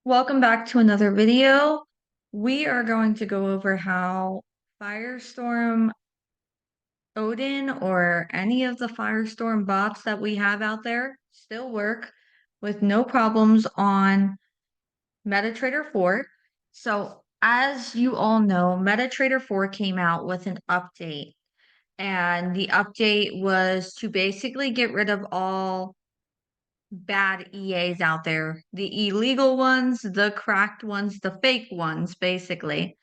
Welcome back to another video. We are going to go over how Firestorm Odin or any of the Firestorm bots that we have out there still work with no problems on Metatrader 4. So as you all know, Metatrader 4 came out with an update, and the update was to basically get rid of all bad EAs out there, the illegal ones, the cracked ones, the fake ones, basically.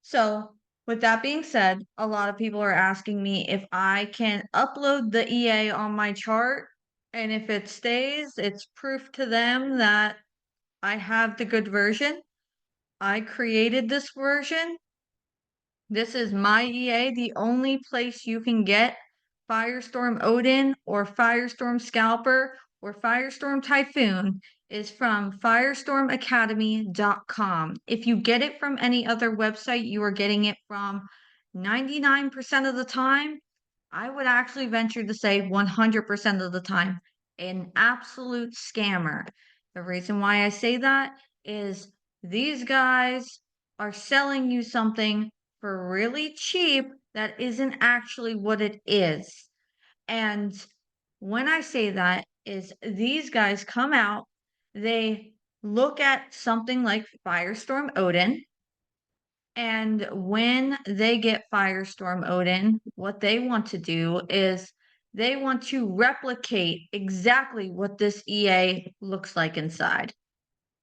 So, with that being said, a lot of people are asking me if I can upload the EA on my chart, and if it stays, it's proof to them that I have the good version. I created this version. This is my EA, the only place you can get Firestorm Odin or Firestorm Scalper or Firestorm Typhoon is from firestormacademy.com. If you get it from any other website, you are getting it from 99% of the time. I would actually venture to say 100% of the time, an absolute scammer. The reason why I say that is these guys are selling you something for really cheap that isn't actually what it is. And when I say that is these guys come out, they look at something like Firestorm Odin, and when they get Firestorm Odin, what they want to do is they want to replicate exactly what this EA looks like inside.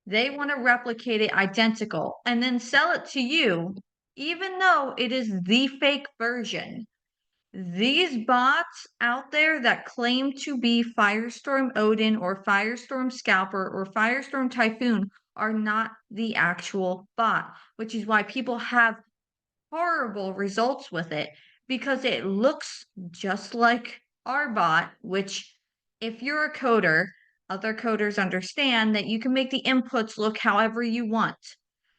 They want to replicate it identical and then sell it to you, even though it is the fake version. These bots out there that claim to be Firestorm Odin or Firestorm Scalper or Firestorm Typhoon are not the actual bot, which is why people have horrible results with it because it looks just like our bot, which if you're a coder, other coders understand that you can make the inputs look however you want.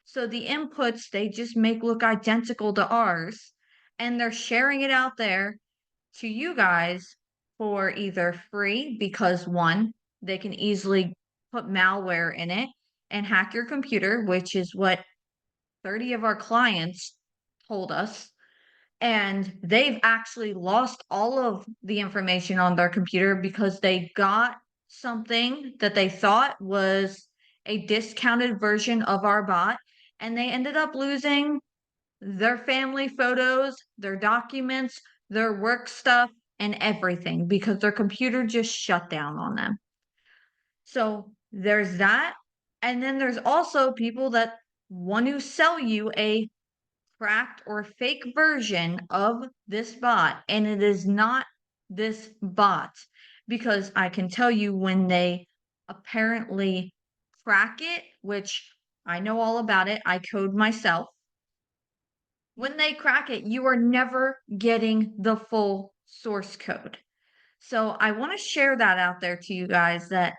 So the inputs, they just make look identical to ours, and they're sharing it out there to you guys for either free because one, they can easily put malware in it and hack your computer, which is what 30 of our clients told us, and they've actually lost all of the information on their computer because they got something that they thought was a discounted version of our bot, and they ended up losing their family photos, their documents, their work stuff, and everything because their computer just shut down on them. So there's that. And then there's also people that want to sell you a cracked or fake version of this bot, and it is not this bot, because I can tell you when they apparently crack it, which I know all about it, I code myself. When they crack it, you are never getting the full source code. So I want to share that out there to you guys that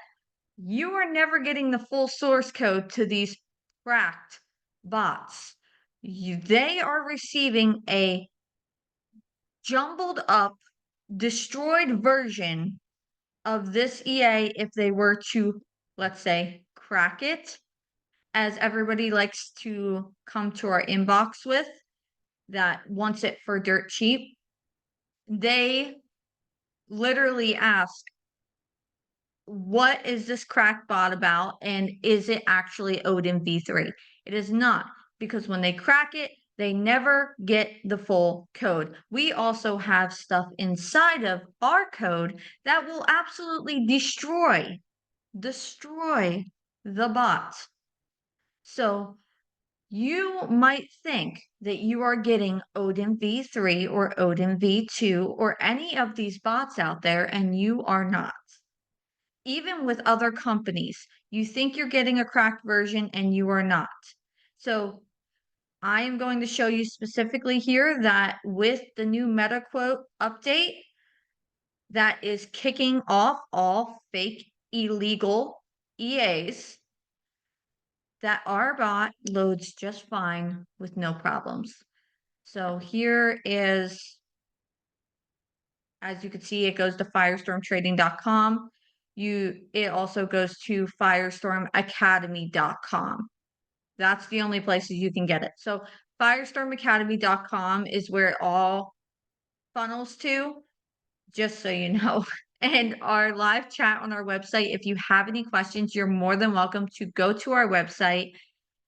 you are never getting the full source code to these cracked bots. They are receiving a jumbled up, destroyed version of this EA if they were to, let's say, crack it, as everybody likes to come to our inbox with that wants it for dirt cheap. They literally ask, what is this crack bot about, and is it actually Odin V3? It is not, because when they crack it, they never get the full code. We also have stuff inside of our code that will absolutely destroy the bot. So you might think that you are getting Odin V3 or Odin V2 or any of these bots out there, and you are not. Even with other companies, you think you're getting a cracked version and you are not. So I am going to show you specifically here that with the new MetaQuote update that is kicking off all fake illegal EAs, that our bot loads just fine with no problems. So here is, as you can see, it goes to firestormtrading.com. it also goes to firestormacademy.com. That's the only places you can get it. So firestormacademy.com is where it all funnels to, just so you know. And our live chat on our website, if you have any questions, you're more than welcome to go to our website,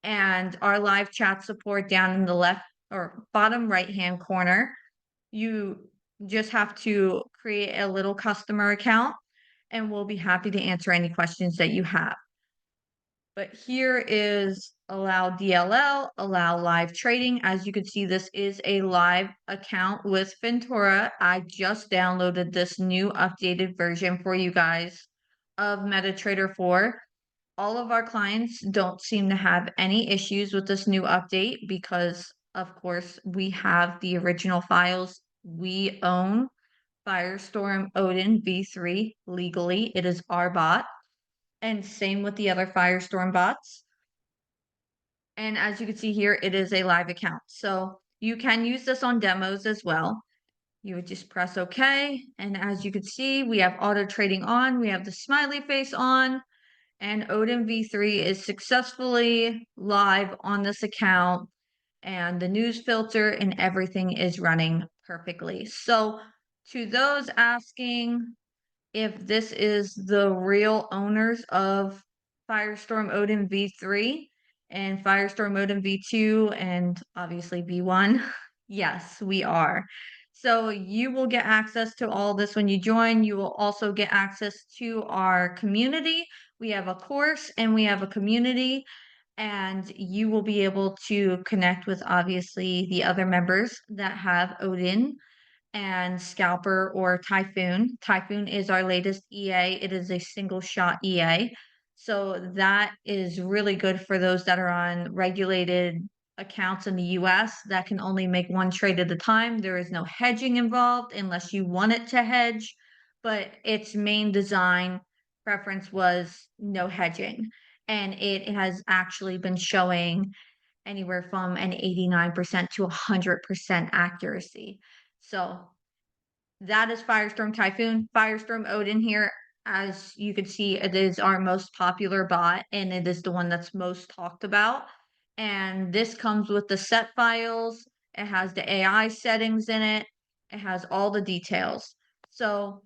and our live chat support down in the left or bottom right-hand corner. You just have to create a little customer account, and we'll be happy to answer any questions that you have. But here is allow DLL, allow live trading. As you can see, this is a live account with Ventura. I just downloaded this new updated version for you guys of Metatrader 4. All of our clients don't seem to have any issues with this new update because, of course, we have the original files. We own Firestorm Odin V3 legally. It is our bot. And same with the other Firestorm bots. And as you can see here, it is a live account. So you can use this on demos as well. You would just press OK. And as you can see, we have auto trading on. We have the smiley face on. And Odin V3 is successfully live on this account. And the news filter and everything is running perfectly. So to those asking if this is the real owners of Firestorm Odin V3 and Firestorm Odin V2 and obviously V1. Yes, we are. So you will get access to all this when you join. You will also get access to our community. We have a course and we have a community, and you will be able to connect with obviously the other members that have Odin and Scalper or Typhoon. Typhoon is our latest EA. It is a single shot EA. So that is really good for those that are on regulated accounts in the US that can only make one trade at a time. There is no hedging involved unless you want it to hedge, but its main design preference was no hedging. And it has actually been showing anywhere from an 89% to 100% accuracy. So that is Firestorm Typhoon. Firestorm Odin here, as you can see, it is our most popular bot, and it is the one that's most talked about. And this comes with the set files. It has the AI settings in it. It has all the details. So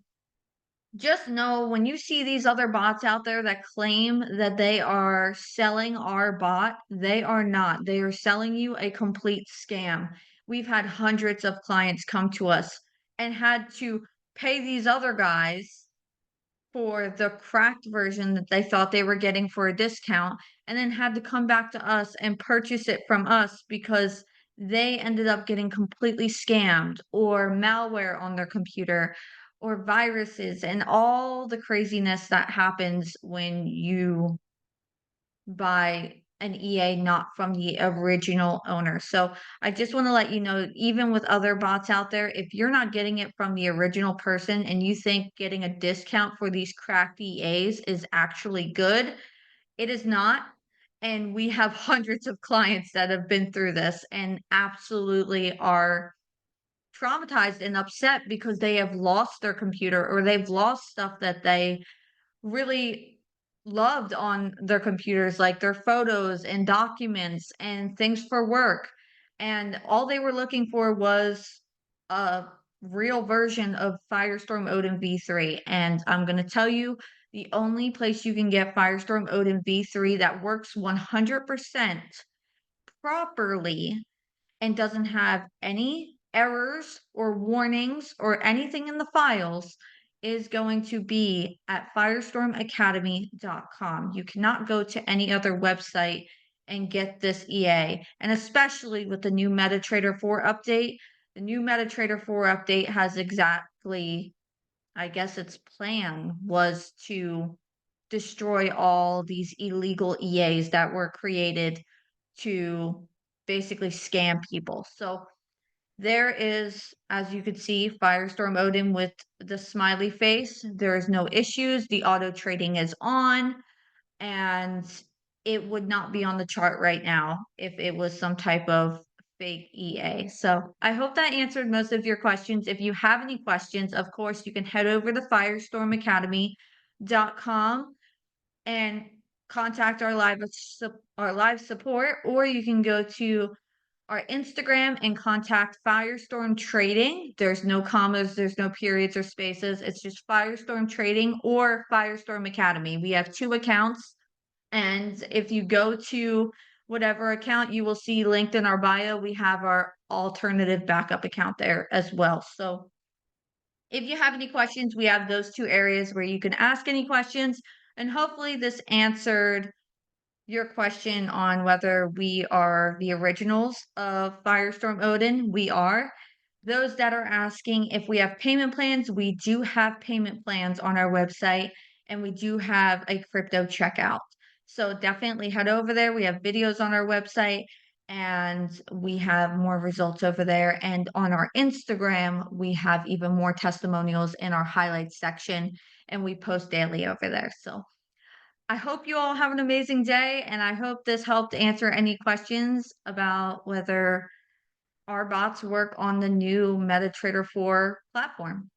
just know when you see these other bots out there that claim that they are selling our bot, they are not. They are selling you a complete scam. We've had hundreds of clients come to us and had to pay these other guys for the cracked version that they thought they were getting for a discount, and then had to come back to us and purchase it from us because they ended up getting completely scammed or malware on their computer or viruses and all the craziness that happens when you buy an EA not from the original owner. So I just want to let you know, even with other bots out there, if you're not getting it from the original person and you think getting a discount for these cracked EAs is actually good, it is not. And we have hundreds of clients that have been through this and absolutely are traumatized and upset because they have lost their computer or they've lost stuff that they really loved on their computers, like their photos and documents and things for work. And all they were looking for was a real version of Firestorm Odin V3. And I'm going to tell you, the only place you can get Firestorm Odin V3 that works 100% properly and doesn't have any errors or warnings or anything in the files is going to be at firestormacademy.com. You cannot go to any other website and get this EA. And especially with the new Metatrader 4 update, the new Metatrader 4 update has exactly, I guess its plan was to destroy all these illegal EAs that were created to basically scam people. So there is, as you could see, Firestorm Odin with the smiley face. There is no issues. The auto trading is on, and it would not be on the chart right now if it was some type of fake EA. So I hope that answered most of your questions. If you have any questions, of course, you can head over to Firestorm Academy. firestormodin.com and contact our live support, or you can go to our Instagram and contact Firestorm Trading. There's no commas, there's no periods or spaces. It's just Firestorm Trading or Firestorm Academy. We have 2 accounts, and if you go to whatever account, you will see linked in our bio, we have our alternative backup account there as well. So if you have any questions, we have those 2 areas where you can ask any questions, and hopefully this answered your question on whether we are the originals of Firestorm Odin. We are. Those that are asking if we have payment plans, we do have payment plans on our website, and we do have a crypto checkout. So definitely head over there. We have videos on our website, and we have more results over there. And on our Instagram, we have even more testimonials in our highlights section, and we post daily over there. So I hope you all have an amazing day, and I hope this helped answer any questions about whether our bots work on the new Metatrader 4 platform.